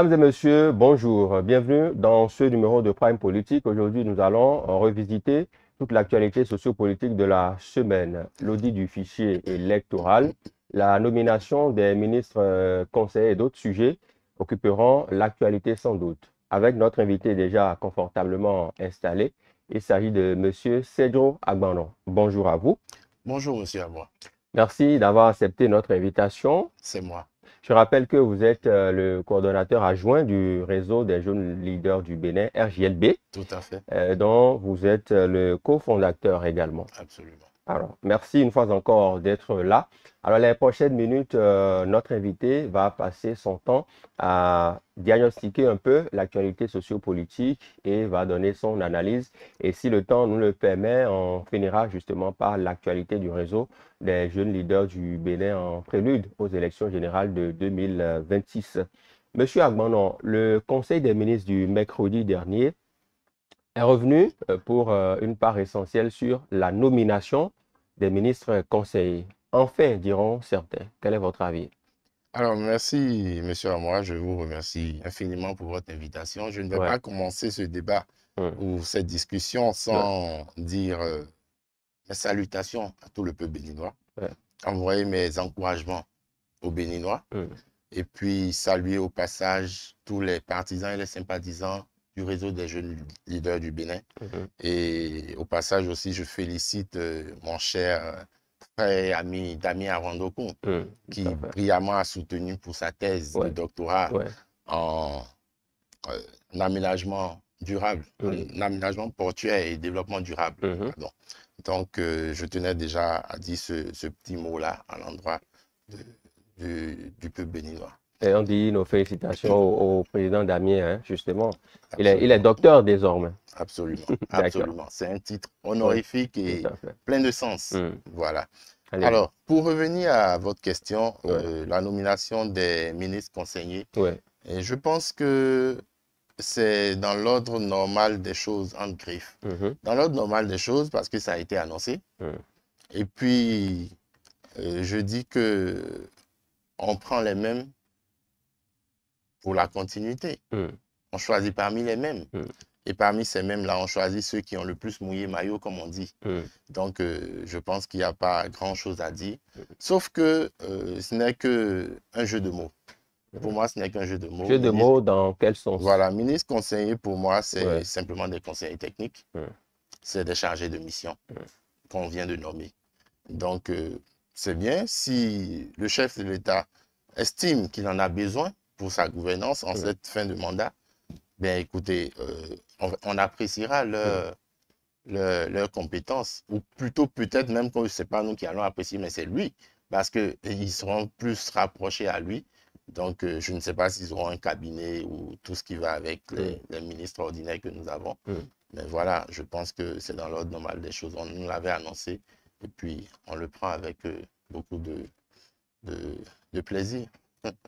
Mesdames et messieurs, bonjour. Bienvenue dans ce numéro de Prime Politique. Aujourd'hui, nous allons revisiter toute l'actualité sociopolitique de la semaine. L'audit du fichier électoral, la nomination des ministres conseillers et d'autres sujets occuperont l'actualité sans doute. Avec notre invité déjà confortablement installé, il s'agit de Monsieur Cedro Agbanon. Bonjour à vous. Bonjour, monsieur Amo. Merci d'avoir accepté notre invitation. C'est moi. Je rappelle que vous êtes le coordonnateur adjoint du réseau des jeunes leaders du Bénin, RJLB, Tout à fait. dont vous êtes le cofondateur également. Absolument. Alors, merci une fois encore d'être là. Alors, les prochaines minutes, notre invité va passer son temps à diagnostiquer un peu l'actualité sociopolitique et va donner son analyse. Et si le temps nous le permet, on finira justement par l'actualité du réseau des jeunes leaders du Bénin en prélude aux élections générales de 2026. Monsieur Agbanon, le Conseil des ministres du mercredi dernier est revenu pour une part essentielle sur la nomination des ministres conseillers. Enfin, diront certains. Quel est votre avis? Alors, merci, monsieur Amo. Je vous remercie infiniment pour votre invitation. Je ne vais Ouais. pas commencer ce débat ou cette discussion Ouais. sans dire mes salutations à tout le peuple béninois, Ouais. envoyer mes encouragements aux Béninois et puis saluer au passage tous les partisans et les sympathisants du réseau des jeunes leaders du Bénin. Et au passage aussi, je félicite mon cher frère et ami Damien Arandokun, qui brillamment a soutenu pour sa thèse de doctorat en aménagement durable, en aménagement portuaire et développement durable. Pardon. Donc, je tenais déjà à dire ce petit mot-là à l'endroit du peuple béninois. Et on dit nos félicitations au président Damien, hein, justement. Il Absolument. est docteur désormais. Absolument, absolument. C'est un titre honorifique et plein de sens. Voilà. Alors, pour revenir à votre question, la nomination des ministres conseillers, et je pense que c'est dans l'ordre normal des choses en griffe. Dans l'ordre normal des choses parce que ça a été annoncé. Et puis, je dis que on prend les mêmes pour la continuité. On choisit parmi les mêmes. Et parmi ces mêmes-là, on choisit ceux qui ont le plus mouillé maillot, comme on dit. Donc, je pense qu'il n'y a pas grand-chose à dire. Sauf que ce n'est qu'un jeu de mots. Pour moi, ce n'est qu'un jeu de mots. Jeu de mots dans quel sens? Voilà, ministre conseiller, pour moi, c'est simplement des conseillers techniques. C'est des chargés de mission qu'on vient de nommer. Donc, c'est bien si le chef de l'État estime qu'il en a besoin pour sa gouvernance en cette fin de mandat. Bien, écoutez, on appréciera leurs compétences, ou plutôt peut-être même que ce n'est pas nous qui allons apprécier, mais c'est lui, parce qu'ils seront plus rapprochés à lui. Donc, je ne sais pas s'ils auront un cabinet ou tout ce qui va avec les ministres ordinaires que nous avons. Mais voilà, je pense que c'est dans l'ordre normal des choses. On nous l'avait annoncé et puis on le prend avec beaucoup de plaisir.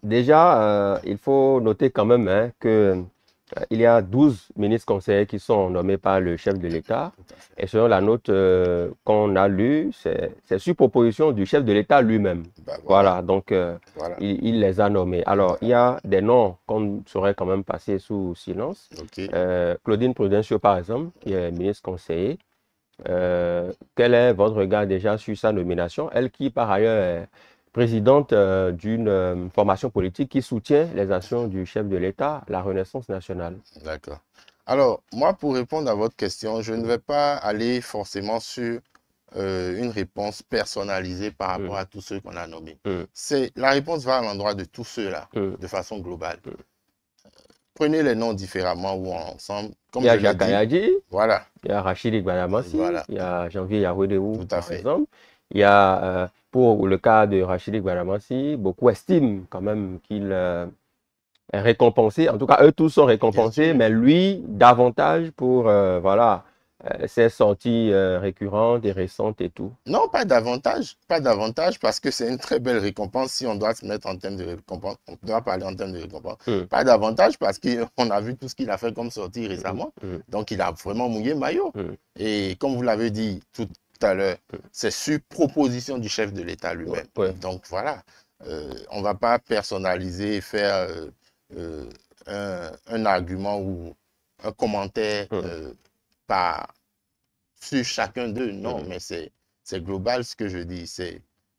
Déjà, il faut noter quand même hein, que il y a 12 ministres conseillers qui sont nommés par le chef de l'État. Et selon la note qu'on a lue, c'est sur proposition du chef de l'État lui-même. Voilà, donc il les a nommés. Alors, il y a des noms qu'on saurait quand même passer sous silence. Claudine Prudencio, par exemple, qui est ministre conseiller. Quel est votre regard déjà sur sa nomination? Elle qui, par ailleurs, est présidente d'une formation politique qui soutient les actions du chef de l'État, la Renaissance nationale. D'accord. Alors, moi, pour répondre à votre question, je ne vais pas aller forcément sur une réponse personnalisée par rapport à tous ceux qu'on a nommés. La réponse va à l'endroit de tous ceux-là, de façon globale. Prenez les noms différemment ou ensemble. Comme il y a Jacques Kayadji, voilà. Il y a Rachid Gbadamassi, il y a Janvier Yahweh par exemple. Il y a, pour le cas de Rachid Gbadamassi, beaucoup estiment quand même qu'il est récompensé. En tout cas, eux tous sont récompensés, mais lui, davantage pour voilà, ses sorties récurrentes et récentes et tout. Non, pas davantage. Pas davantage parce que c'est une très belle récompense. Si on doit se mettre en termes de récompense, on doit parler en termes de récompense. Pas davantage parce qu'on a vu tout ce qu'il a fait comme sortie récemment. Donc, il a vraiment mouillé maillot. Et comme vous l'avez dit tout à l'heure, c'est sur proposition du chef de l'État lui-même. Donc, voilà. On ne va pas personnaliser et faire un argument ou un commentaire sur chacun d'eux. Non, mais c'est global ce que je dis.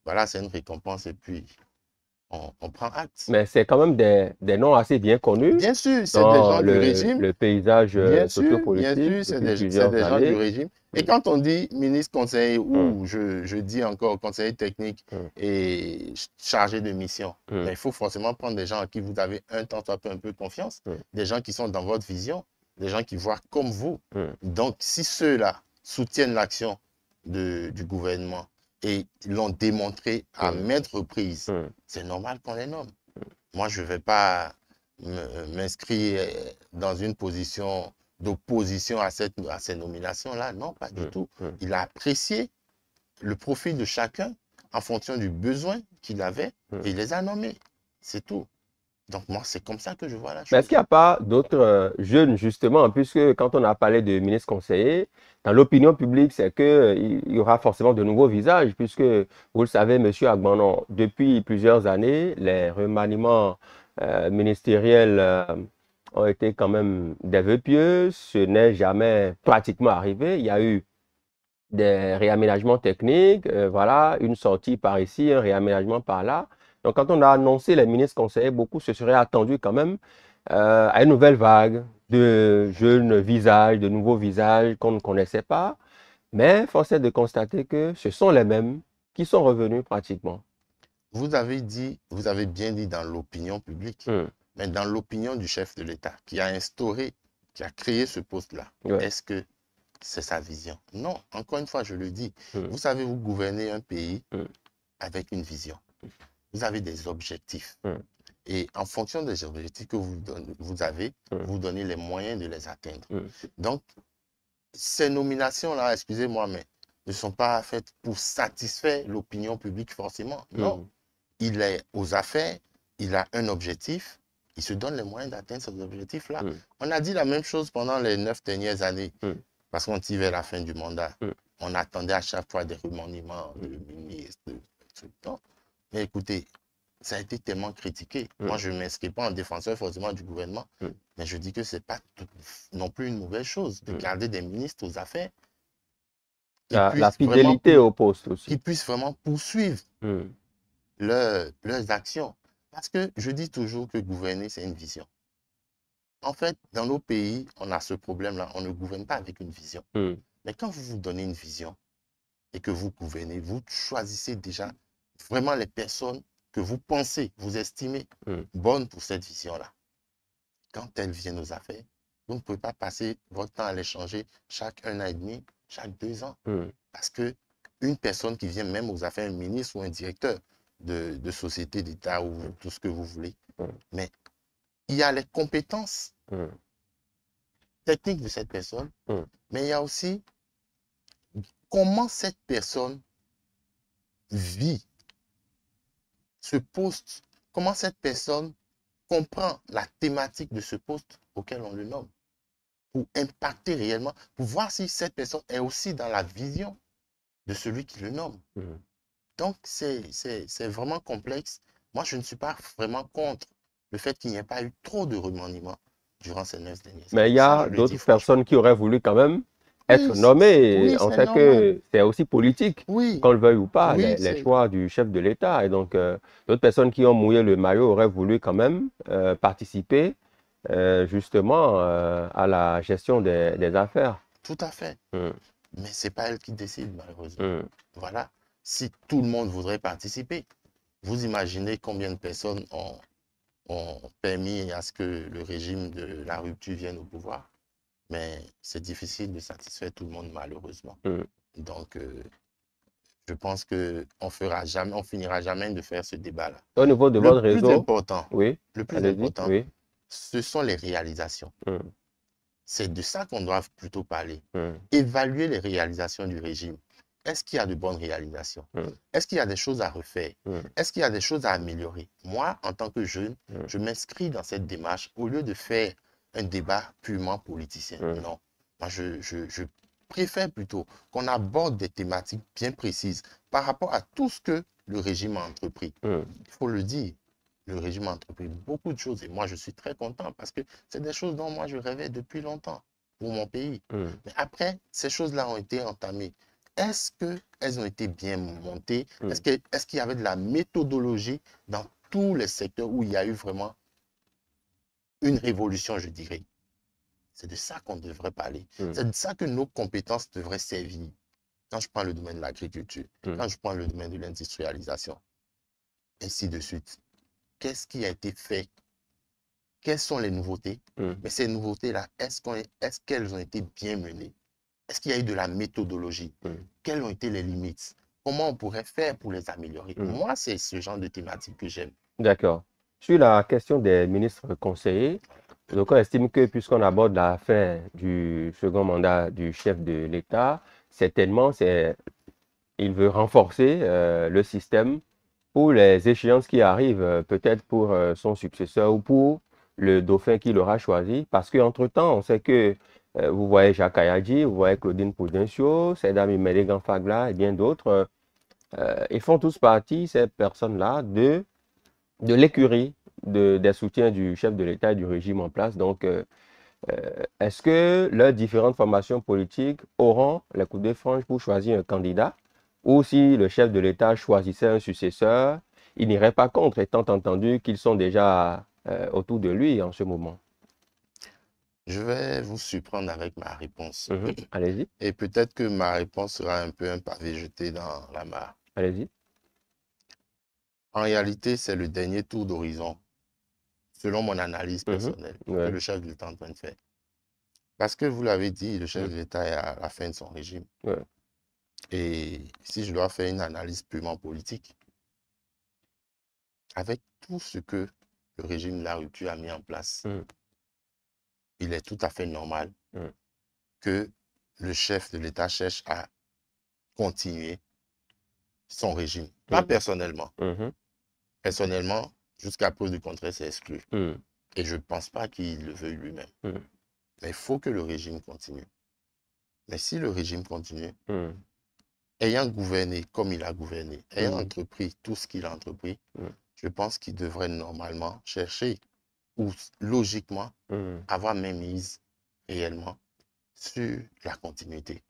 Voilà, c'est une récompense et puis on prend acte. Mais c'est quand même des noms assez bien connus Bien sûr, c'est des dans gens du régime. le paysage Bien sociopolitique sûr, c'est depuis des plusieurs gens du années. régime. Et quand on dit ministre conseiller, ou je dis encore conseiller technique et chargé de mission, mais il faut forcément prendre des gens à qui vous avez un temps soit peu un peu confiance, des gens qui sont dans votre vision, des gens qui voient comme vous. Donc, si ceux-là soutiennent l'action du gouvernement et l'ont démontré à maintes reprises, c'est normal qu'on les nomme. Moi, je ne vais pas m'inscrire dans une position d'opposition à ces nominations-là. Non, pas du tout. Il a apprécié le profil de chacun en fonction du besoin qu'il avait et il les a nommés. C'est tout. Donc, moi, c'est comme ça que je vois la chose. Mais est-ce qu'il n'y a pas d'autres jeunes, justement, puisque quand on a parlé de ministre conseiller, dans l'opinion publique, c'est qu'il y aura forcément de nouveaux visages, puisque, vous le savez, M. Agbanon, depuis plusieurs années, les remaniements ministériels ont été quand même des vœux pieux. Ce n'est jamais pratiquement arrivé. Il y a eu des réaménagements techniques, voilà, une sortie par ici, un réaménagement par là. Donc, quand on a annoncé les ministres conseillers, beaucoup se seraient attendus quand même à une nouvelle vague de jeunes visages, de nouveaux visages qu'on ne connaissait pas. Mais force est de constater que ce sont les mêmes qui sont revenus pratiquement. Vous avez bien dit dans l'opinion publique, mais dans l'opinion du chef de l'État qui a instauré, qui a créé ce poste-là, est-ce que c'est sa vision? Non, encore une fois, je le dis. Vous savez, vous gouvernez un pays avec une vision. Vous avez des objectifs. Et en fonction des objectifs que vous avez, vous donnez les moyens de les atteindre. Donc, ces nominations-là, excusez-moi, mais ne sont pas faites pour satisfaire l'opinion publique forcément. Non. Il est aux affaires, il a un objectif, il se donne les moyens d'atteindre ces objectifs-là. On a dit la même chose pendant les 9 dernières années, parce qu'on tirait la fin du mandat. On attendait à chaque fois des remaniements de ministres, de trucs. Non. Mais écoutez, ça a été tellement critiqué. Moi, je ne m'inscris pas en défenseur forcément du gouvernement, mais je dis que ce n'est pas non plus une mauvaise chose de garder des ministres aux affaires. La fidélité au poste aussi. Qui puissent vraiment poursuivre leurs actions. Parce que je dis toujours que gouverner, c'est une vision. En fait, dans nos pays, on a ce problème-là. On ne gouverne pas avec une vision. Mais quand vous vous donnez une vision et que vous gouvernez, vous choisissez déjà vraiment les personnes que vous pensez, vous estimez bonnes pour cette vision-là. Quand elles viennent aux affaires, vous ne pouvez pas passer votre temps à les changer chaque 1 an et demi, chaque 2 ans. Parce qu'une personne qui vient même aux affaires, un ministre ou un directeur de société d'État ou tout ce que vous voulez, mais il y a les compétences techniques de cette personne, mais il y a aussi comment cette personne vit ce poste, comment cette personne comprend la thématique de ce poste auquel on le nomme, pour impacter réellement, pour voir si cette personne est aussi dans la vision de celui qui le nomme. Donc, c'est vraiment complexe. Moi, je ne suis pas vraiment contre le fait qu'il n'y ait pas eu trop de remaniements durant ces 9 dernières années. Mais il y a d'autres personnes qui auraient voulu quand même être nommées. Oui, on sait que c'est aussi politique, qu'on le veuille ou pas, les choix du chef de l'État. Et donc, d'autres personnes qui ont mouillé le maillot auraient voulu quand même participer justement à la gestion des affaires. Tout à fait. Mais ce n'est pas elle qui décide, malheureusement. Voilà. Si tout le monde voudrait participer, vous imaginez combien de personnes ont permis à ce que le régime de la rupture vienne au pouvoir. Mais c'est difficile de satisfaire tout le monde, malheureusement. Donc, je pense qu'on finira jamais de faire ce débat-là. Au niveau de votre réseau, le plus important, ce sont les réalisations. C'est de ça qu'on doit plutôt parler. Évaluer les réalisations du régime. Est-ce qu'il y a de bonnes réalisations? Est-ce qu'il y a des choses à refaire? Est-ce qu'il y a des choses à améliorer? Moi, en tant que jeune, je m'inscris dans cette démarche au lieu de faire un débat purement politicien. Non. Moi, je préfère plutôt qu'on aborde des thématiques bien précises par rapport à tout ce que le régime a entrepris. Il faut le dire. le régime a entrepris beaucoup de choses. Et moi, je suis très content parce que c'est des choses dont moi, je rêvais depuis longtemps pour mon pays. Mais après, ces choses-là ont été entamées. Est-ce qu'elles ont été bien montées? Est-ce qu'il y avait de la méthodologie dans tous les secteurs où il y a eu vraiment une révolution, je dirais? C'est de ça qu'on devrait parler. C'est de ça que nos compétences devraient servir. Quand je prends le domaine de l'agriculture, quand je prends le domaine de l'industrialisation, ainsi de suite. Qu'est-ce qui a été fait? Quelles sont les nouveautés? Mais ces nouveautés-là, est-ce qu'elles ont été bien menées? Est-ce qu'il y a eu de la méthodologie? Quelles ont été les limites? Comment on pourrait faire pour les améliorer? Moi, c'est ce genre de thématique que j'aime. D'accord. Sur la question des ministres conseillers, donc on estime que puisqu'on aborde la fin du second mandat du chef de l'État, certainement, il veut renforcer le système pour les échéances qui arrivent, peut-être pour son successeur ou pour le dauphin qu'il aura choisi. Parce qu'entre-temps, on sait que vous voyez Jacques Kayadji, vous voyez Claudine Prudencio, Seda Mimele Fagla et bien d'autres. Ils font tous partie, ces personnes-là, de l'écurie des soutiens du chef de l'État et du régime en place. Donc, est-ce que leurs différentes formations politiques auront les coups de franche pour choisir un candidat? Ou si le chef de l'État choisissait un successeur, il n'irait pas contre, étant entendu qu'ils sont déjà autour de lui en ce moment? Je vais vous surprendre avec ma réponse. Allez-y. Et peut-être que ma réponse sera un peu un pavé jeté dans la mare. Allez-y. En réalité, c'est le dernier tour d'horizon, selon mon analyse personnelle, que le chef de l'État est en train de faire. Parce que vous l'avez dit, le chef de l'État est à la fin de son régime. Et si je dois faire une analyse purement politique, avec tout ce que le régime de la rupture a mis en place, il est tout à fait normal que le chef de l'État cherche à continuer son régime. Pas personnellement. Personnellement, jusqu'à preuve du contraire, c'est exclu. Et je ne pense pas qu'il le veuille lui-même. Mais il faut que le régime continue. Mais si le régime continue, ayant gouverné comme il a gouverné, ayant entrepris tout ce qu'il a entrepris, je pense qu'il devrait normalement chercher ou logiquement avoir mainmise réellement sur la continuité.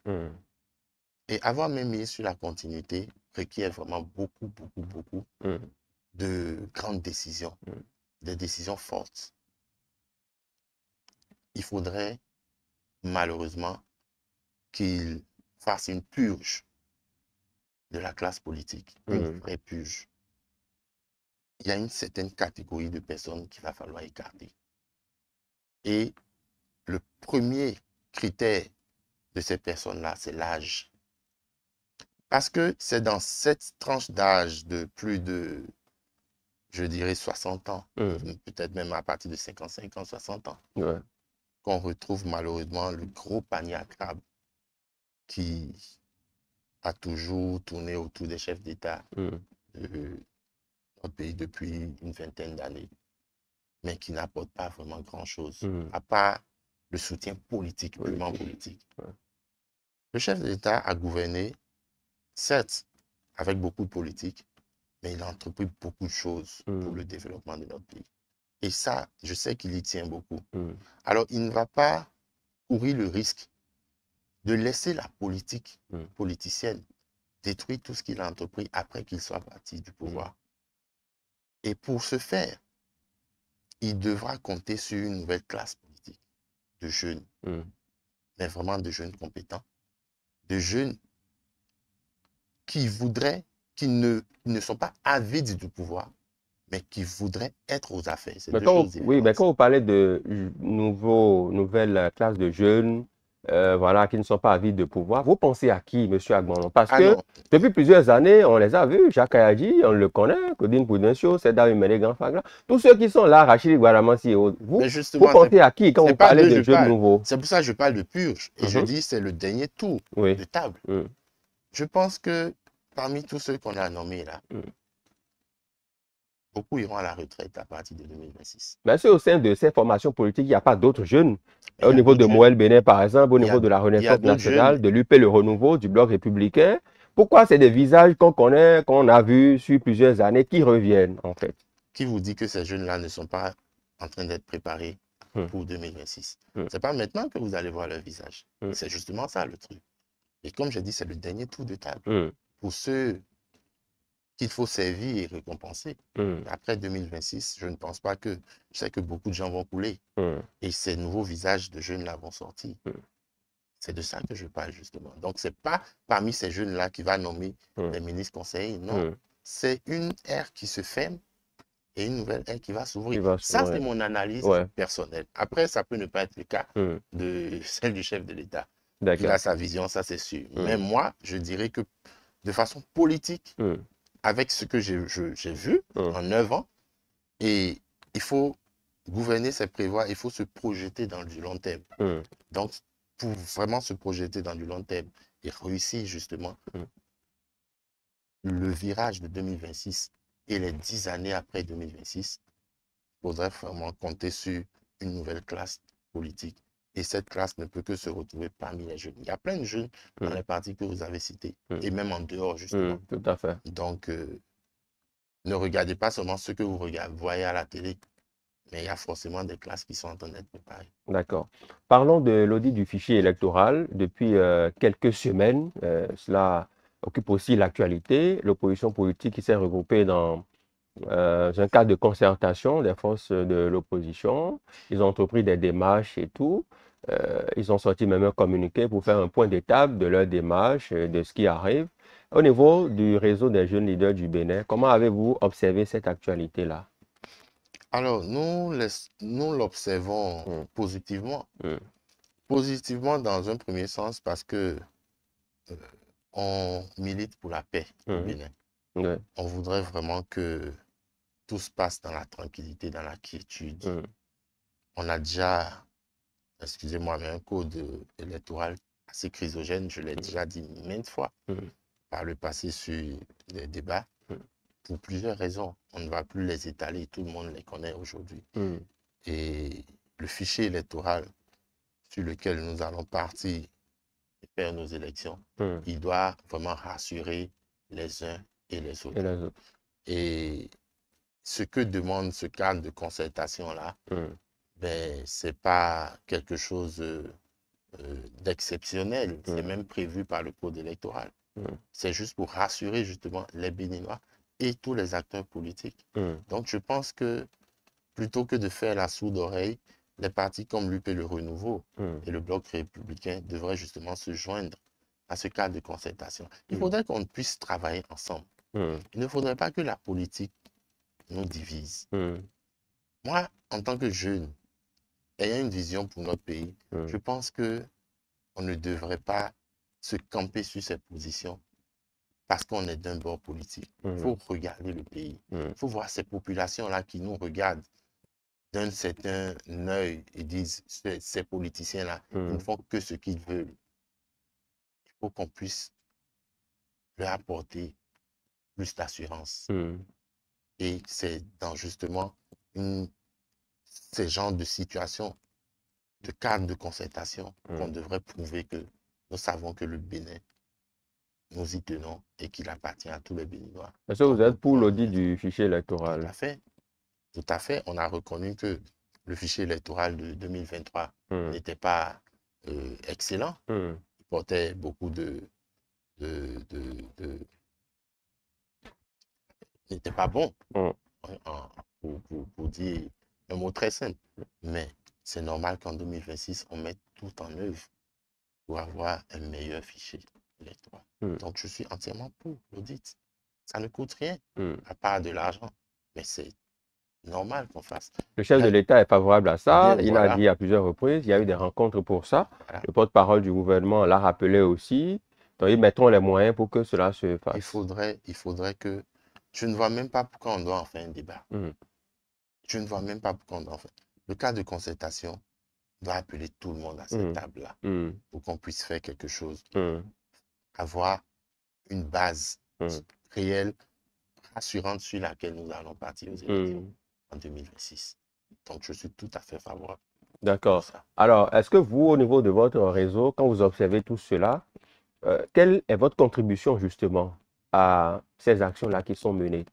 Et avoir mainmise sur la continuité requiert vraiment beaucoup de grandes décisions, des décisions fortes. Il faudrait malheureusement qu'il fasse une purge de la classe politique, une vraie purge. Il y a une certaine catégorie de personnes qu'il va falloir écarter. Et le premier critère de ces personnes-là, c'est l'âge. Parce que c'est dans cette tranche d'âge de plus de, je dirais, 60 ans, peut-être même à partir de 55 ans, 60 ans, qu'on retrouve malheureusement le gros panier à crabe qui a toujours tourné autour des chefs d'État de notre pays depuis une vingtaine d'années, mais qui n'apporte pas vraiment grand-chose, à part le soutien politique, purement politique. Le chef de l'État a gouverné, certes, avec beaucoup de politique, mais il a entrepris beaucoup de choses pour le développement de notre pays. Et ça, je sais qu'il y tient beaucoup. Alors, il ne va pas courir le risque de laisser la politique politicienne détruire tout ce qu'il a entrepris après qu'il soit parti du pouvoir. Et pour ce faire, il devra compter sur une nouvelle classe politique de jeunes, mais vraiment de jeunes compétents, de jeunes qui voudraient, qui ne sont pas avides du pouvoir, mais qui voudraient être aux affaires. Mais quand vous parlez de nouvelle classe de jeunes, voilà, qui ne sont pas avides de pouvoir, vous pensez à qui, M. Agbonon? Parce que depuis plusieurs années, on les a vus, Jacques Kayadji, on le connaît, Claudine Prudencio, Seda Mimele Fagla, tous ceux qui sont là, Rachid Guaramansi et autres. Vous pensez à qui quand vous parlez de jeunes nouveaux? C'est pour ça que je parle de purge. Et je dis c'est le dernier tour de table. Je pense que parmi tous ceux qu'on a nommés là, beaucoup iront à la retraite à partir de 2026. Bien sûr, au sein de ces formations politiques, il n'y a pas d'autres jeunes. Au niveau de Moël Bénin, par exemple, au niveau de la Renaissance nationale, de l'UP Le Renouveau, du Bloc républicain. Pourquoi c'est des visages qu'on connaît, qu'on a vus sur plusieurs années, qui reviennent, en fait? qui vous dit que ces jeunes-là ne sont pas en train d'être préparés pour 2026? Ce n'est pas maintenant que vous allez voir leur visage. C'est justement ça le truc. Et comme j'ai dit, c'est le dernier tour de table. Pour ceux qu'il faut servir et récompenser. Après 2026, je ne pense pas que... Je sais que beaucoup de gens vont couler. Et ces nouveaux visages de jeunes-là vont sortir. C'est de ça que je parle, justement. Donc, ce n'est pas parmi ces jeunes-là qui va nommer les ministres conseillers. Non. C'est une ère qui se ferme et une nouvelle ère qui va s'ouvrir. Ça, c'est mon analyse personnelle. Après, ça peut ne pas être le cas de celle du chef de l'État. Il a sa vision, ça c'est sûr. Mais moi, je dirais que de façon politique, avec ce que j'ai vu en 9 ans, et il faut gouverner, c'est prévoir, il faut se projeter dans du long terme. Donc, pour vraiment se projeter dans du long terme et réussir justement le virage de 2026 et les 10 années après 2026, il faudrait vraiment compter sur une nouvelle classe politique. Et cette classe ne peut que se retrouver parmi les jeunes. Il y a plein de jeunes dans les partis que vous avez cités, et même en dehors, justement. Tout à fait. Donc, ne regardez pas seulement ce que vous voyez à la télé, mais il y a forcément des classes qui sont en train d'être préparées. D'accord. Parlons de l'audit du fichier électoral. Depuis quelques semaines, cela occupe aussi l'actualité. L'opposition politique qui s'est regroupée dans un cadre de concertation des forces de l'opposition. Ils ont entrepris des démarches et tout. Ils ont sorti même un communiqué pour faire un point d'étape de leur démarche, de ce qui arrive. Au niveau du réseau des jeunes leaders du Bénin, comment avez-vous observé cette actualité-là? Alors, nous l'observons positivement. Positivement dans un premier sens parce que on milite pour la paix au Bénin. On voudrait vraiment que tout se passe dans la tranquillité, dans la quiétude. On a déjà, excusez-moi, mais un code électoral assez chrysogène, je l'ai déjà dit maintes fois par le passé sur les débats. Pour plusieurs raisons, on ne va plus les étaler, tout le monde les connaît aujourd'hui. Et le fichier électoral sur lequel nous allons partir et faire nos élections, il doit vraiment rassurer les uns et les autres. Et ce que demande ce cadre de concertation-là, ben, ce n'est pas quelque chose d'exceptionnel, c'est même prévu par le code électoral. C'est juste pour rassurer justement les Béninois et tous les acteurs politiques. Donc, je pense que plutôt que de faire la sourde oreille, les partis comme l'UP Le Renouveau et le Bloc républicain devraient justement se joindre à ce cadre de concertation. Il faudrait qu'on puisse travailler ensemble. Il ne faudrait pas que la politique nous divise. Moi, en tant que jeune, ayant une vision pour notre pays, je pense qu'on ne devrait pas se camper sur ces positions parce qu'on est d'un bord politique. Il faut regarder le pays. Il faut voir ces populations-là qui nous regardent d'un certain œil et disent ces politiciens-là, ils ne font que ce qu'ils veulent. Il faut qu'on puisse leur apporter plus d'assurance. Et c'est dans justement ces genres de situations, de cadre de concertation, qu'on devrait prouver que nous savons que le Bénin, nous y tenons et qu'il appartient à tous les Béninois. Est-ce que vous êtes pour l'audit du fichier électoral? Tout à fait. Tout à fait. On a reconnu que le fichier électoral de 2023 n'était pas excellent. Il portait beaucoup n'était pas bon, pour dire un mot très simple. Mais c'est normal qu'en 2026, on mette tout en œuvre pour avoir un meilleur fichier électoral. Donc, je suis entièrement pour l'audit. Ça ne coûte rien, à part de l'argent. Mais c'est normal qu'on fasse. Le chef de l'État est favorable à ça. Il a dit à plusieurs reprises, il y a eu des rencontres pour ça. Le porte-parole du gouvernement l'a rappelé aussi. Donc, ils mettront les moyens pour que cela se fasse. Il faudrait que... Je ne vois même pas pourquoi on doit en faire un débat. Je ne vois même pas pourquoi on doit en faire. Le cas de concertation doit appeler tout le monde à cette table-là pour qu'on puisse faire quelque chose. Avoir une base réelle, rassurante sur laquelle nous allons partir aux élections en 2026. Donc, je suis tout à fait favorable. D'accord. Alors, est-ce que vous, au niveau de votre réseau, quand vous observez tout cela, quelle est votre contribution justement à ces actions-là qui sont menées?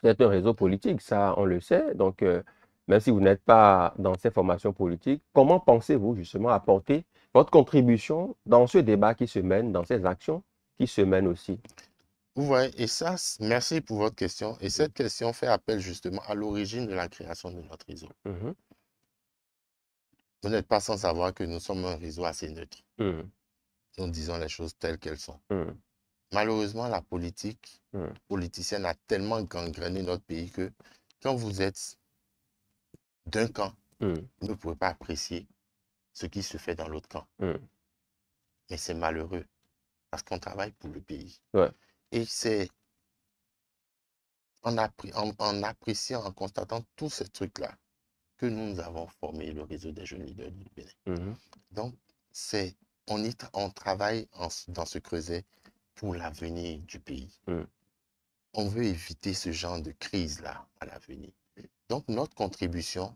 C'est un réseau politique, ça, on le sait. Donc, même si vous n'êtes pas dans ces formations politiques, comment pensez-vous justement apporter votre contribution dans ce débat qui se mène, dans ces actions qui se mènent aussi? Vous voyez, et ça, merci pour votre question. Et cette question fait appel justement à l'origine de la création de notre réseau. Mhm. Vous n'êtes pas sans savoir que nous sommes un réseau assez neutre. Mhm. Nous disons les choses telles qu'elles sont. Mhm. Malheureusement, la politique Mhm. politicienne a tellement gangréné notre pays que quand vous êtes d'un camp, Mhm. vous ne pouvez pas apprécier ce qui se fait dans l'autre camp. Mhm. Mais c'est malheureux parce qu'on travaille pour le pays. Ouais. Et c'est en appréciant, en constatant tous ces trucs-là que nous avons formé le réseau des jeunes leaders du Bénin. Mhm. Donc, on travaille dans ce creuset pour l'avenir du pays. Mhm. On veut éviter ce genre de crise-là à l'avenir. Donc, notre contribution,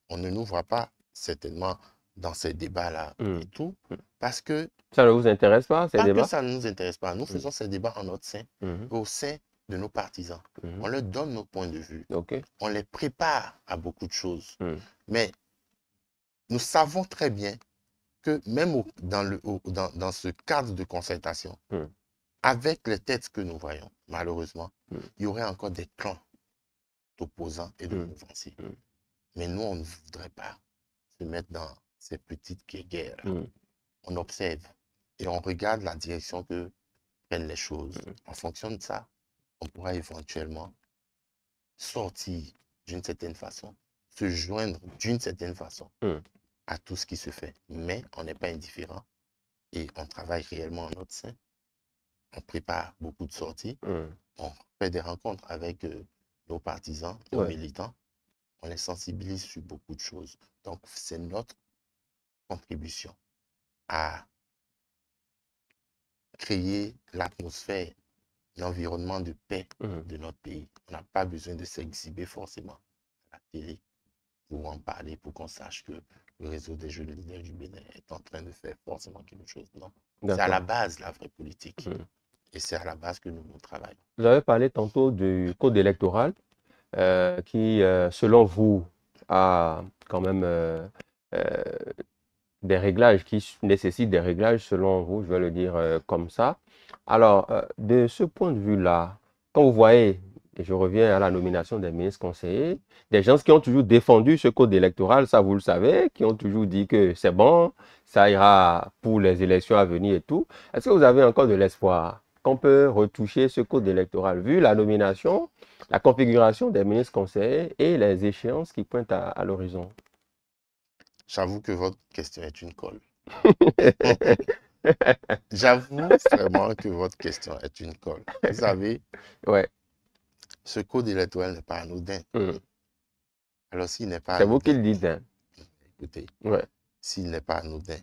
on ne nous voit pas certainement dans ces débats-là et tout, parce que... Ça ne vous intéresse pas, ces Pas que débats? ça ne nous intéresse pas. Nous faisons ces débats en notre sein, Mhm. au sein de nos partisans. On leur donne nos points de vue. OK. On les prépare à beaucoup de choses. Mhm. Mais nous savons très bien que même dans ce cadre de concertation, Mhm. avec les têtes que nous voyons, malheureusement, Mhm. il y aurait encore des clans d'opposants et de Mhm. mouvanciers. Mhm. Mais nous, on ne voudrait pas se mettre dans ces petites guerres. Mhm. On observe et on regarde la direction que prennent les choses. Mhm. En fonction de ça, on pourra éventuellement sortir d'une certaine façon, se joindre d'une certaine façon Mhm. à tout ce qui se fait. Mais on n'est pas indifférent et on travaille réellement en notre sein. On prépare beaucoup de sorties. Mhm. On fait des rencontres avec nos partisans, nos Ouais. militants. On les sensibilise sur beaucoup de choses. Donc, c'est notre contribution à créer l'atmosphère, l'environnement de paix Mhm. de notre pays. On n'a pas besoin de s'exhiber forcément à la télé pour en parler, pour qu'on sache que le réseau des jeunes leaders du Bénin est en train de faire forcément quelque chose. Non. C'est à la D'accord. base la vraie politique. Mhm. Et c'est à la base que nous travaillons. Vous avez parlé tantôt du code électoral qui, selon vous, a quand même euh, des réglages qui nécessitent des réglages, selon vous, je vais le dire comme ça. Alors, de ce point de vue-là, quand vous voyez, et je reviens à la nomination des ministres conseillers, des gens qui ont toujours défendu ce code électoral, ça vous le savez, qui ont toujours dit que c'est bon, ça ira pour les élections à venir et tout, est-ce que vous avez encore de l'espoir qu'on peut retoucher ce code électoral, vu la nomination, la configuration des ministres conseillers et les échéances qui pointent à l'horizon? J'avoue que votre question est une colle. J'avoue vraiment que votre question est une colle. Vous savez, Ouais. ce code électoral n'est pas anodin. Alors, s'il n'est pas C'est vous qui anodin, le dites, hein? écoutez, Ouais. s'il n'est pas anodin,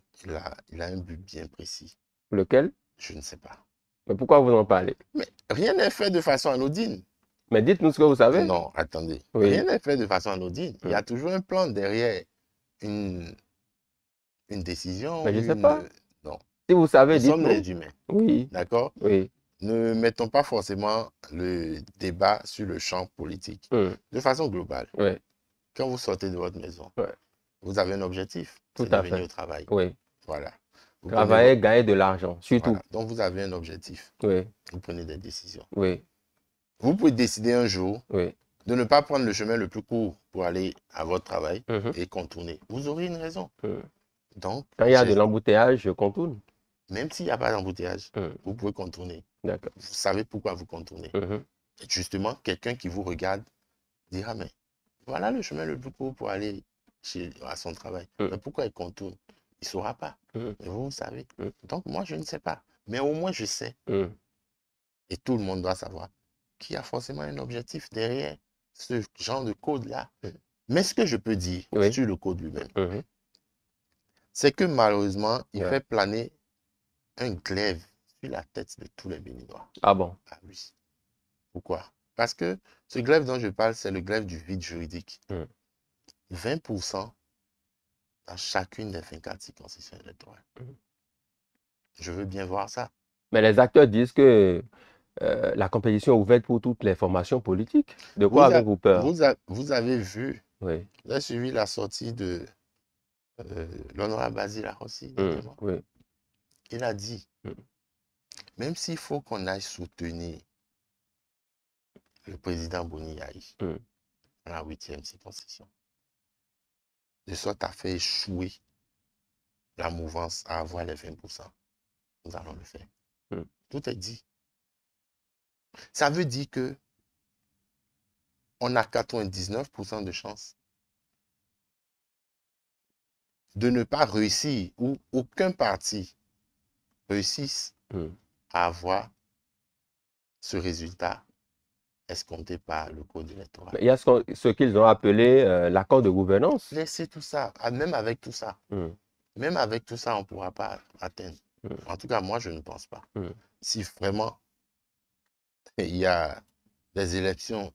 il a un but bien précis. Lequel? Je ne sais pas. Mais pourquoi vous en parlez? Mais rien n'est fait de façon anodine. Mais dites-nous ce que vous savez. Non, attendez. Rien Oui. n'est fait de façon anodine. Il y a toujours un plan derrière une, une décision, Mais je ne sais pas. Non. Si vous savez, Nous sommes dites-nous. des humains. Oui. D'accord? Oui. Ne mettons pas forcément le débat sur le champ politique. De façon globale, Oui. quand vous sortez de votre maison, Ouais. vous avez un objectif, Tout c'est de à venir fait. au travail. Oui. Voilà. Vous prenez Travailler, gagner de l'argent, surtout. Voilà. Donc, vous avez un objectif. Oui. Vous prenez des décisions. Oui. Vous pouvez décider un jour Oui. de ne pas prendre le chemin le plus court pour aller à votre travail Mhm. et contourner. Vous aurez une raison. Donc, Quand il y a de l'embouteillage, je contourne. même s'il n'y a pas d'embouteillage, Mhm. vous pouvez contourner. D'accord. Vous savez pourquoi vous contournez. Mhm. Et justement, quelqu'un qui vous regarde dira, mais voilà le chemin le plus court pour aller à son travail. Mais pourquoi il contourne? Il ne saura pas. Mais vous savez. Donc, moi, je ne sais pas. Mais au moins, je sais. Et tout le monde doit savoir qu'il y a forcément un objectif derrière ce genre de code-là. Mais ce que je peux dire sur le code lui-même, c'est que malheureusement, il fait planer un glaive sur la tête de tous les Béninois. Ah bon? Ah oui. Pourquoi? Parce que ce glaive dont je parle, c'est le glaive du vide juridique. 20% dans chacune des 24 circonscriptions électorales. Je veux bien voir ça. Mais les acteurs disent que la compétition est ouverte pour toutes les formations politiques. De quoi avez-vous peur? Vous avez vu, oui. vous avez suivi la sortie de l'honorable Basile Arossi. Oui. Il a dit, même s'il faut qu'on aille soutenir le président Boni Yahi dans la 8e circonscription, de sorte à faire échouer la mouvance à avoir les 20%, nous allons le faire. Tout est dit. Ça veut dire que on a 99% de chances de ne pas réussir ou aucun parti réussisse à avoir ce résultat escompté par le code électoral. Il y a ce qu'ils ont appelé l'accord de gouvernance. Laissez tout ça, même avec tout ça. Même avec tout ça, on ne pourra pas atteindre. En tout cas, moi, je ne pense pas. Si vraiment il y a des élections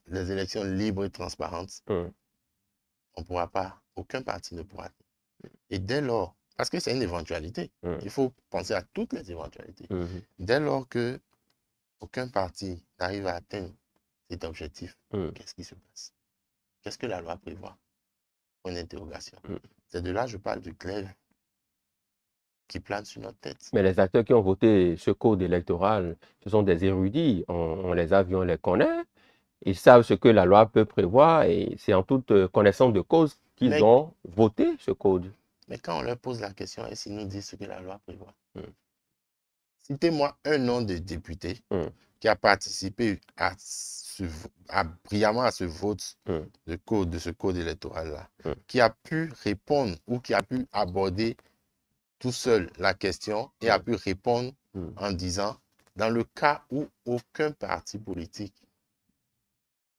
libres et transparentes, on ne pourra pas, aucun parti ne pourra. Et dès lors, parce que c'est une éventualité, il faut penser à toutes les éventualités. Dès lors que aucun parti n'arrive à atteindre cet objectif, qu'est-ce qui se passe? Qu'est-ce que la loi prévoit? Une interrogation. C'est de là que je parle du glaive qui plane sur notre tête. Mais les acteurs qui ont voté ce code électoral, ce sont des érudits. On les a vus, on les connaît. Ils savent ce que la loi peut prévoir et c'est en toute connaissance de cause qu'ils ont voté ce code. Mais quand on leur pose la question, est-ce qu'ils nous disent ce que la loi prévoit? Citez-moi un nom de député qui a participé brillamment à ce vote de ce code électoral-là, qui a pu répondre ou qui a pu aborder tout seul la question et a pu répondre en disant, dans le cas où aucun parti politique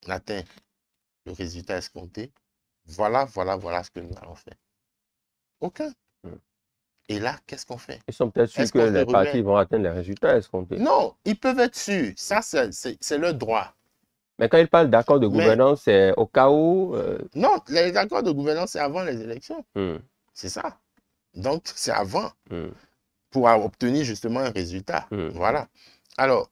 n'atteint le résultat escompté, voilà ce que nous allons faire. Aucun. Et là, qu'est-ce qu'on fait? Ils sont peut-être sûrs que les partis vont atteindre les résultats escomptés. Non, ils peuvent être sûrs. Ça, c'est leur droit. Mais quand ils parlent d'accord de gouvernance, c'est au cas où... Non, les accords de gouvernance, c'est avant les élections. C'est ça. Donc, c'est avant pour obtenir justement un résultat. Voilà. Alors,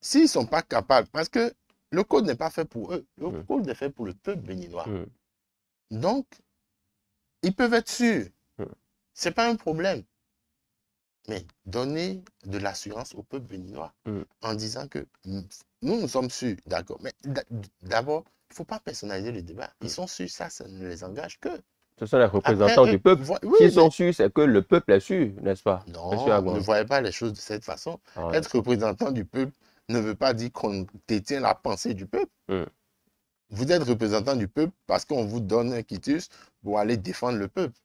s'ils ne sont pas capables, parce que le code n'est pas fait pour eux, le code est fait pour le peuple béninois. Donc, ils peuvent être sûrs. Ce n'est pas un problème. Mais donner de l'assurance au peuple béninois en disant que nous sommes sûrs, d'accord. Mais d'abord, il ne faut pas personnaliser le débat. Ils sont sûrs, ça ne les engage que. Ce sont les représentants du peuple. S'ils sont sûrs, c'est que le peuple est sûr, n'est-ce pas? Non, ne voyez pas les choses de cette façon. Être représentant du peuple ne veut pas dire qu'on détient la pensée du peuple. Vous êtes représentant du peuple parce qu'on vous donne un quitus pour aller défendre le peuple.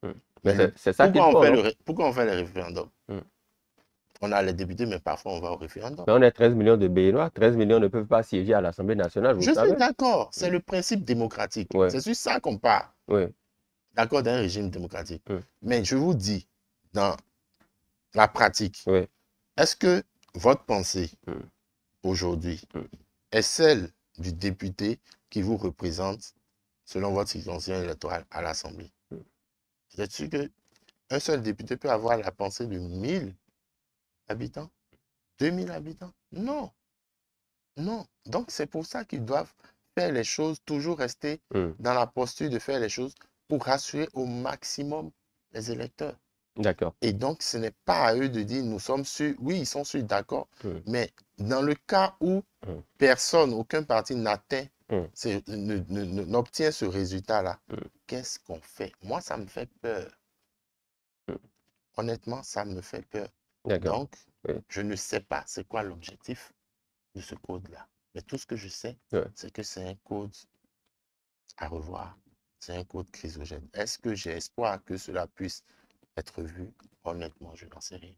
Mais c'est ça qu'il faut. Pourquoi on fait le référendum? On a les députés, mais parfois on va au référendum. Mais on est 13 millions de Béninois. 13 millions ne peuvent pas siéger à l'Assemblée nationale. Je suis d'accord. C'est le principe démocratique. C'est sur ça qu'on parle. D'accord, d'un régime démocratique. Mais je vous dis, dans la pratique, est-ce que votre pensée aujourd'hui est celle du député qui vous représente selon votre circonscription électorale à l'Assemblée? Vous êtes sûr qu'un seul député peut avoir la pensée de 1000 habitants? 2000 habitants? Non. Non. Donc, c'est pour ça qu'ils doivent faire les choses, toujours rester dans la posture de faire les choses pour rassurer au maximum les électeurs. D'accord. Et donc, ce n'est pas à eux de dire, nous sommes sûrs, oui, ils sont sûrs, d'accord, mais dans le cas où personne, aucun parti n'atteint, n'obtient ce résultat-là, qu'est-ce qu'on fait? Moi, ça me fait peur. Honnêtement, ça me fait peur. Donc, je ne sais pas c'est quoi l'objectif de ce code-là. Mais tout ce que je sais, c'est que c'est un code à revoir. C'est un code chrysogène. Est-ce que j'ai espoir que cela puisse être vu? Honnêtement, je n'en sais rien.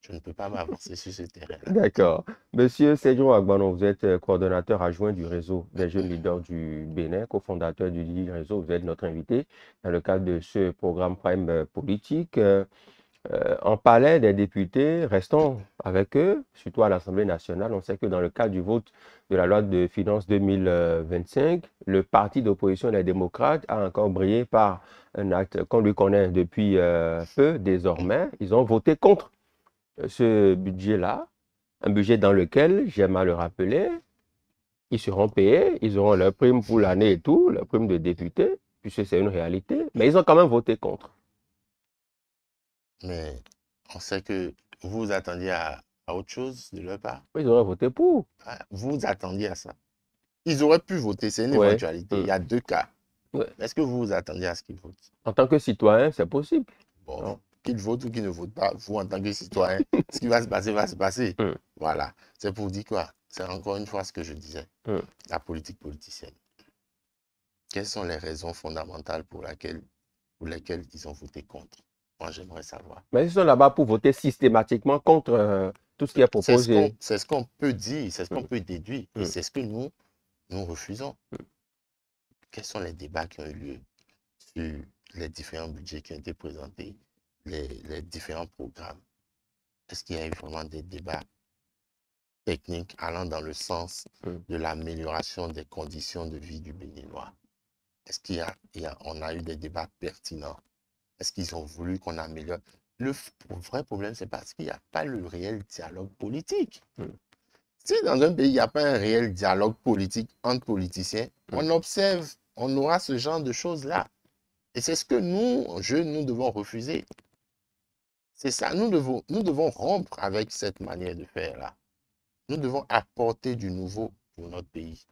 Je ne peux pas m'avancer sur ce terrain-là. D'accord. Monsieur Sedjo Agbanon, vous êtes coordonnateur adjoint du réseau des jeunes leaders du Bénin, cofondateur du réseau. Vous êtes notre invité dans le cadre de ce programme Prime Politique. On parlait des députés, restons avec eux, surtout à l'Assemblée nationale. On sait que dans le cadre du vote de la loi de finances 2025, le parti d'opposition Les Démocrates a encore brillé par un acte qu'on lui connaît depuis peu désormais. Ils ont voté contre ce budget-là. Un budget dans lequel, j'aime à le rappeler, ils seront payés, ils auront leur prime pour l'année et tout, leur prime de député, puisque c'est une réalité, mais ils ont quand même voté contre. Mais on sait que vous vous attendiez à autre chose de leur part. Ils auraient voté pour. Vous vous attendiez à ça. Ils auraient pu voter, c'est une Ouais. éventualité. Il y a deux cas. Ouais. Est-ce que vous vous attendiez à ce qu'ils votent? En tant que citoyen, c'est possible. Bon, qu'ils votent ou qu'ils ne votent pas, vous, en tant que citoyen, ce qui va se passer, va se passer. Voilà. C'est pour dire quoi? C'est encore une fois ce que je disais. La politique politicienne. Quelles sont les raisons fondamentales pour lesquelles ils ont voté contre? Moi, j'aimerais savoir. Mais ils sont là-bas pour voter systématiquement contre tout ce qui est proposé. C'est ce qu'on peut dire, c'est ce qu'on peut déduire. Et c'est ce que nous refusons. Quels sont les débats qui ont eu lieu sur les différents budgets qui ont été présentés, les différents programmes? Est-ce qu'il y a eu vraiment des débats techniques allant dans le sens de l'amélioration des conditions de vie du Béninois? Est-ce qu'on a eu des débats pertinents? Est-ce qu'ils ont voulu qu'on améliore? Le vrai problème, c'est parce qu'il n'y a pas le réel dialogue politique. Si dans un pays, il n'y a pas un réel dialogue politique entre politiciens, on observe, on aura ce genre de choses-là. Et c'est ce que nous, jeunes, nous devons refuser. C'est ça, nous devons rompre avec cette manière de faire-là. Nous devons apporter du nouveau pour notre pays.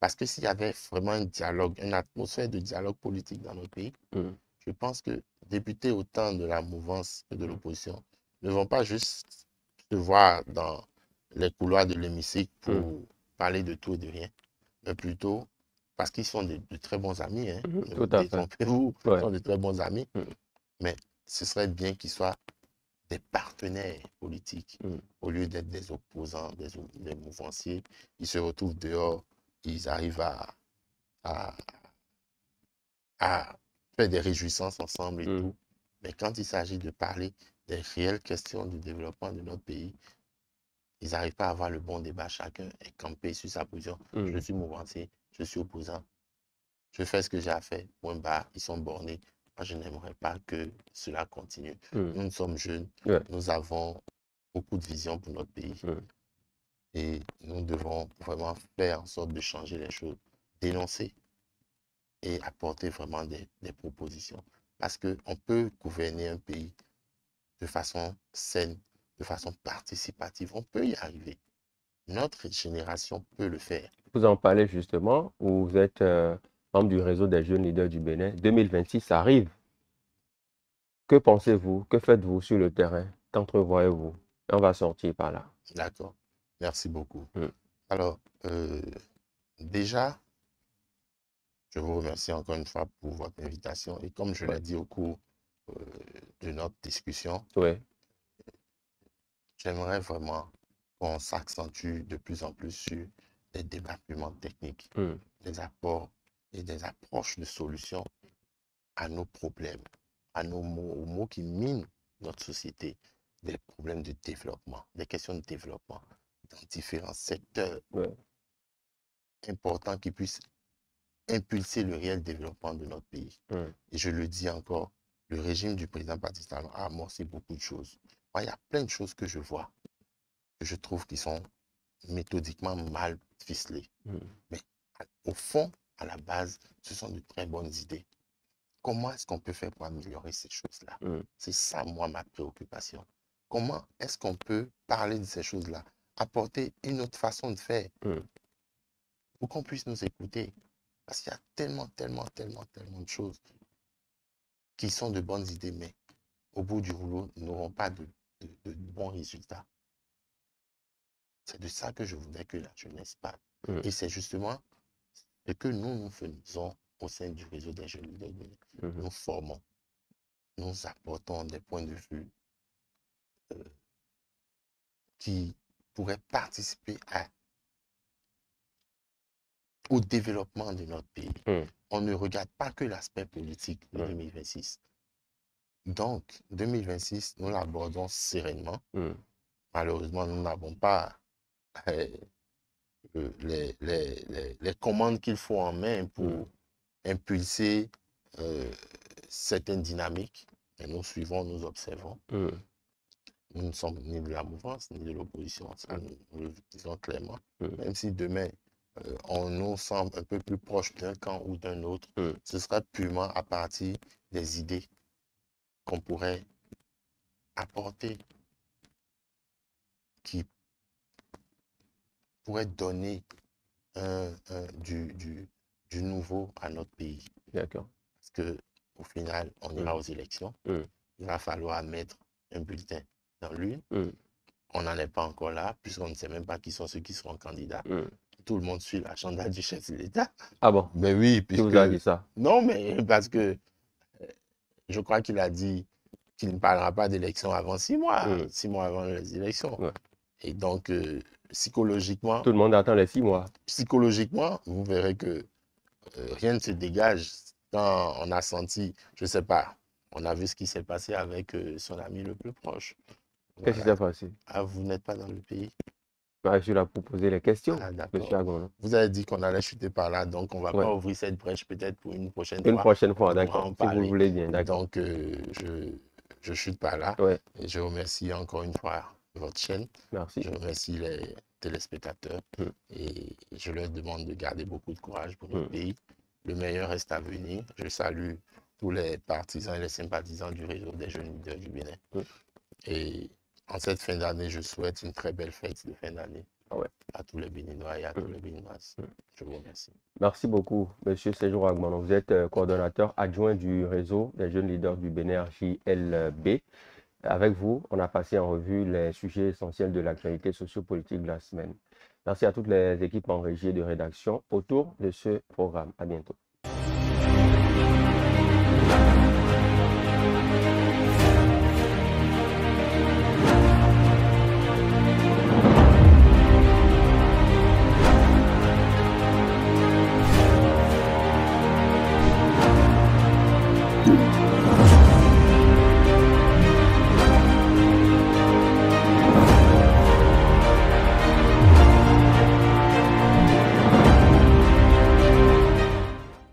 Parce que s'il y avait vraiment un dialogue, une atmosphère de dialogue politique dans notre pays, je pense que députés autant de la mouvance que de l'opposition ne vont pas juste se voir dans les couloirs de l'hémicycle pour parler de tout et de rien, mais plutôt parce qu'ils sont de très bons amis. Hein. Tout à fait. Détrompez-vous, ils sont de très bons amis. Mais ce serait bien qu'ils soient des partenaires politiques au lieu d'être des opposants, des mouvanciers. Ils se retrouvent dehors, ils arrivent à faire des réjouissances ensemble et tout. Mais quand il s'agit de parler des réelles questions du développement de notre pays, ils n'arrivent pas à avoir le bon débat. Chacun est campé sur sa position. Je suis mouvancier, je suis opposant. Je fais ce que j'ai à faire. Point barre, ils sont bornés. Moi, je n'aimerais pas que cela continue. Nous sommes jeunes. Nous avons beaucoup de vision pour notre pays. Et nous devons vraiment faire en sorte de changer les choses. Dénoncer et apporter vraiment des propositions. Parce qu'on peut gouverner un pays de façon saine, de façon participative. On peut y arriver. Notre génération peut le faire. Vous en parlez justement, vous êtes membre du réseau des jeunes leaders du Bénin. 2026 arrive. Que pensez-vous? Que faites-vous sur le terrain? Qu'entrevoyez-vous? On va sortir par là. D'accord. Merci beaucoup. Alors, déjà, je vous remercie encore une fois pour votre invitation. Et comme je l'ai dit au cours de notre discussion, j'aimerais vraiment qu'on s'accentue de plus en plus sur des débats purement techniques, des apports et des approches de solutions à nos problèmes, aux maux qui minent notre société, des problèmes de développement, des questions de développement dans différents secteurs importants qui puissent impulser le réel développement de notre pays. Et je le dis encore, le régime du président Patrice Talon a amorcé beaucoup de choses. Moi, il y a plein de choses que je vois, que je trouve qui sont méthodiquement mal ficelées. Mais au fond, à la base, ce sont de très bonnes idées. Comment est-ce qu'on peut faire pour améliorer ces choses-là? C'est ça, moi, ma préoccupation. Comment est-ce qu'on peut parler de ces choses-là, apporter une autre façon de faire pour qu'on puisse nous écouter? Parce qu'il y a tellement de choses qui sont de bonnes idées, mais au bout du rouleau, n'auront pas de bons résultats. C'est de ça que je voudrais que la jeunesse parle. Et c'est justement ce que nous faisons au sein du réseau des jeunes leaders. Nous formons, nous apportons des points de vue qui pourraient participer au développement de notre pays. On ne regarde pas que l'aspect politique de 2026. Donc, 2026, nous l'abordons sereinement. Malheureusement, nous n'avons pas les commandes qu'il faut en main pour impulser certaines dynamiques. Et nous suivons, nous observons. nous ne sommes ni de la mouvance, ni de l'opposition. Ça, nous le disons clairement. Même si demain, on nous semble un peu plus proche d'un camp ou d'un autre, ce sera purement à partir des idées qu'on pourrait apporter, qui pourraient donner du nouveau à notre pays. D'accord. Parce qu'au final, on ira aux élections. Il va falloir mettre un bulletin dans l'urne. On n'en est pas encore là, puisqu'on ne sait même pas qui sont ceux qui seront candidats. Tout le monde suit l'agenda du chef de l'État. Ah bon? Mais oui, puisque... Qui vous a dit ça? Non, mais parce que je crois qu'il a dit qu'il ne parlera pas d'élections avant 6 mois, 6 mois avant les élections. Et donc, psychologiquement... Tout le monde attend les 6 mois. Psychologiquement, vous verrez que rien ne se dégage quand on a senti, je ne sais pas, on a vu ce qui s'est passé avec son ami le plus proche. Qu'est-ce qui s'est passé? Ah, vous n'êtes pas dans le pays? Je suis là pour poser les questions, monsieur Agbono. Vous avez dit qu'on allait chuter par là, donc on ne va pas ouvrir cette brèche peut-être pour une prochaine fois. Une prochaine fois, d'accord, si vous voulez bien, d'accord. Donc, je chute par là. Et je remercie encore une fois votre chaîne. Merci. Je remercie les téléspectateurs et je leur demande de garder beaucoup de courage pour notre pays. Le meilleur reste à venir. Je salue tous les partisans et les sympathisants du réseau des jeunes leaders du Bénin. Et en cette fin d'année, je souhaite une très belle fête de fin d'année à tous les Béninois et à tous les Béninoises. Je vous remercie. Merci beaucoup, monsieur Séjour Agbono. Vous êtes coordonnateur adjoint du réseau des jeunes leaders du Bénin, JLB. Avec vous, on a passé en revue les sujets essentiels de l'actualité sociopolitique de la semaine. Merci à toutes les équipes en régie et de rédaction autour de ce programme. À bientôt.